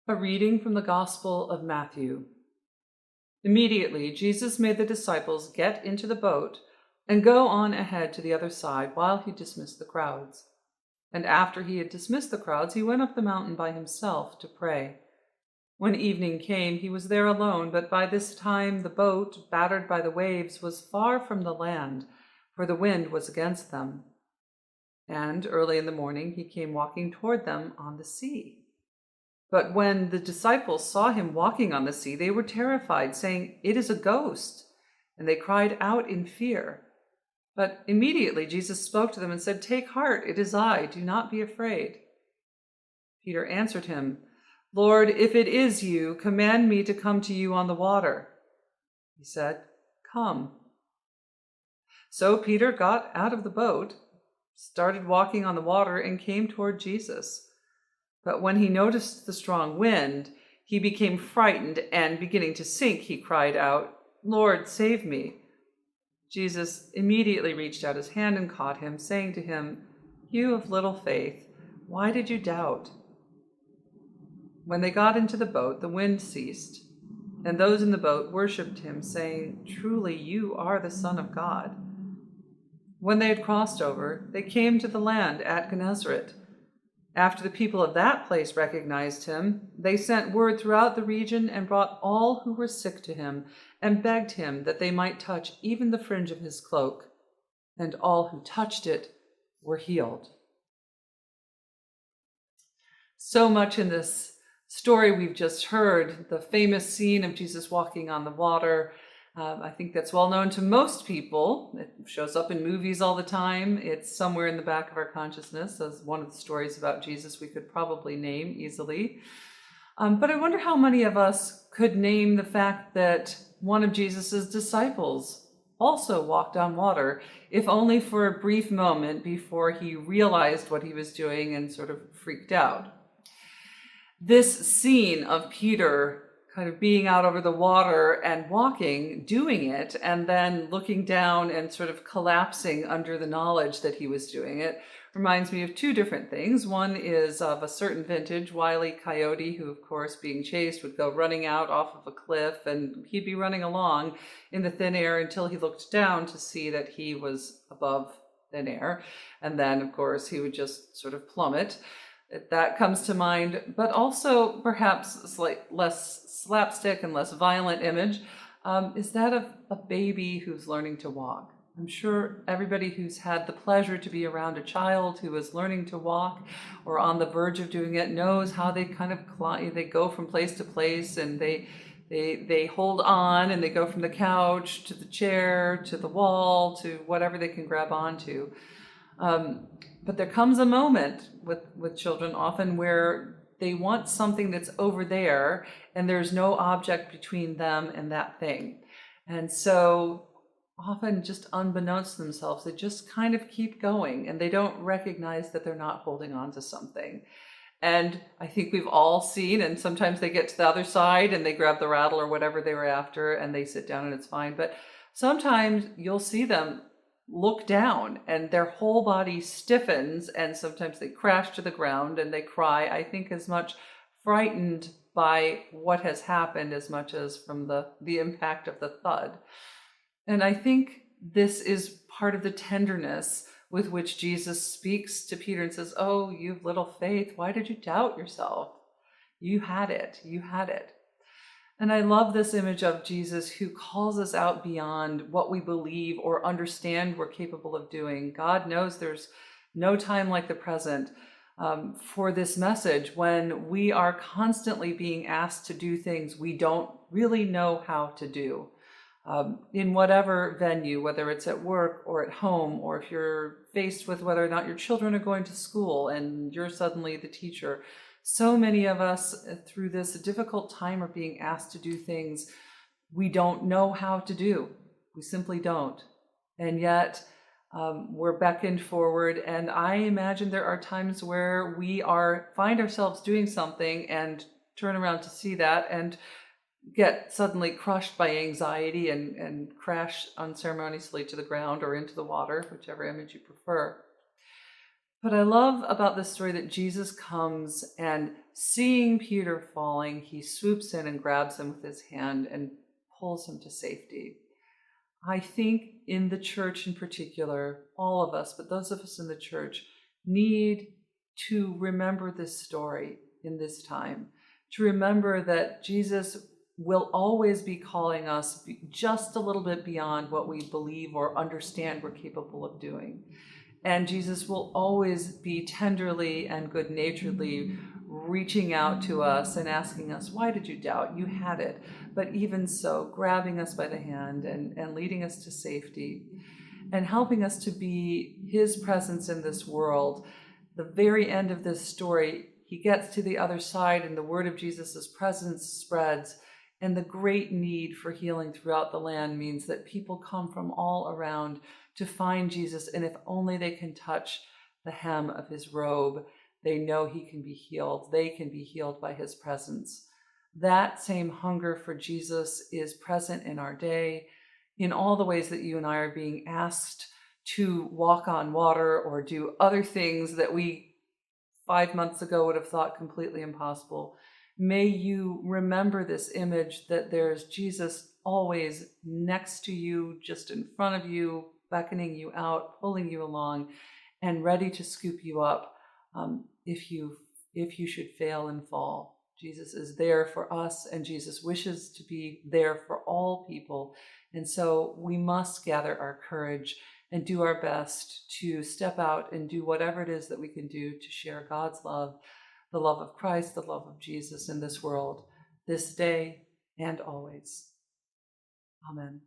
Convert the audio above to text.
A reading from the Gospel of Matthew. Immediately, Jesus made the disciples get into the boat and go on ahead to the other side while he dismissed the crowds. And after he had dismissed the crowds, he went up the mountain by himself to pray. When evening came, he was there alone, but by this time the boat, battered by the waves, was far from the land, for the wind was against them. And early in the morning he came walking toward them on the sea. But when the disciples saw him walking on the sea, they were terrified, saying, "It is a ghost." And they cried out in fear. But immediately Jesus spoke to them and said, "Take heart, it is I, do not be afraid." Peter answered him, "Lord, if it is you, command me to come to you on the water." He said, "Come." So Peter got out of the boat, started walking on the water, and came toward Jesus. But when he noticed the strong wind, he became frightened, and beginning to sink, he cried out, "Lord, save me." Jesus immediately reached out his hand and caught him, saying to him, "You of little faith, why did you doubt?" When they got into the boat, the wind ceased, and those in the boat worshipped him, saying, "Truly you are the Son of God." When they had crossed over, they came to the land at Gennesaret. After the people of that place recognized him, they sent word throughout the region and brought all who were sick to him and begged him that they might touch even the fringe of his cloak. And all who touched it were healed. So much in this story we've just heard, the famous scene of Jesus walking on the water. I think that's well known to most people. It shows up in movies all the time. It's somewhere in the back of our consciousness as one of the stories about Jesus we could probably name easily. But I wonder how many of us could name the fact that one of Jesus's disciples also walked on water, if only for a brief moment before he realized what he was doing and sort of freaked out. This scene of Peter kind of being out over the water and walking, doing it, and then looking down and sort of collapsing under the knowledge that he was doing it reminds me of two different things. One is of a certain vintage, Wile E. Coyote, who, of course, being chased, would go running out off of a cliff, and he'd be running along in the thin air until he looked down to see that he was above thin air. And then, of course, he would just sort of plummet. That comes to mind, but also perhaps less slapstick and less violent image is that of a baby who's learning to walk. I'm sure everybody who's had the pleasure to be around a child who is learning to walk or on the verge of doing it knows how they kind of climb, they go from place to place, and they hold on, and they go from the couch to the chair to the wall to whatever they can grab onto. But there comes a moment with children often where they want something that's over there and there's no object between them and that thing. And so often, just unbeknownst to themselves, they just kind of keep going and they don't recognize that they're not holding on to something. And I think we've all seen, and sometimes they get to the other side and they grab the rattle or whatever they were after and they sit down and it's fine. But sometimes you'll see them look down and their whole body stiffens, and sometimes they crash to the ground and they cry, I think as much frightened by what has happened as much as from the impact of the thud. And I think this is part of the tenderness with which Jesus speaks to Peter and says, "Oh, you little faith, why did you doubt yourself? You had it, you had it." And I love this image of Jesus who calls us out beyond what we believe or understand we're capable of doing. God knows there's no time like the present for this message when we are constantly being asked to do things we don't really know how to do. In whatever venue, whether it's at work or at home, or if you're faced with whether or not your children are going to school and you're suddenly the teacher. So many of us through this difficult time are being asked to do things we don't know how to do. We simply don't. And yet we're beckoned forward. And I imagine there are times where we find ourselves doing something and turn around to see that and get suddenly crushed by anxiety and crash unceremoniously to the ground or into the water, whichever image you prefer. But I love about this story that Jesus comes and seeing Peter falling, he swoops in and grabs him with his hand and pulls him to safety. I think in the church in particular, all of us, but those of us in the church, need to remember this story in this time, to remember that Jesus will always be calling us just a little bit beyond what we believe or understand we're capable of doing. And Jesus will always be tenderly and good naturedly reaching out to us and asking us, why did you doubt? You had it. But even so, grabbing us by the hand and leading us to safety and helping us to be his presence in this world. The very end of this story, he gets to the other side and the word of Jesus' presence spreads. And the great need for healing throughout the land means that people come from all around to find Jesus. And if only they can touch the hem of his robe, they know he can be healed. They can be healed by his presence. That same hunger for Jesus is present in our day, in all the ways that you and I are being asked to walk on water or do other things that we 5 months ago would have thought completely impossible. May you remember this image that there's Jesus always next to you, just in front of you, beckoning you out, pulling you along, and ready to scoop you up if you should fail and fall. Jesus is there for us, and Jesus wishes to be there for all people. And so we must gather our courage and do our best to step out and do whatever it is that we can do to share God's love, the love of Christ, the love of Jesus in this world, this day and always. Amen.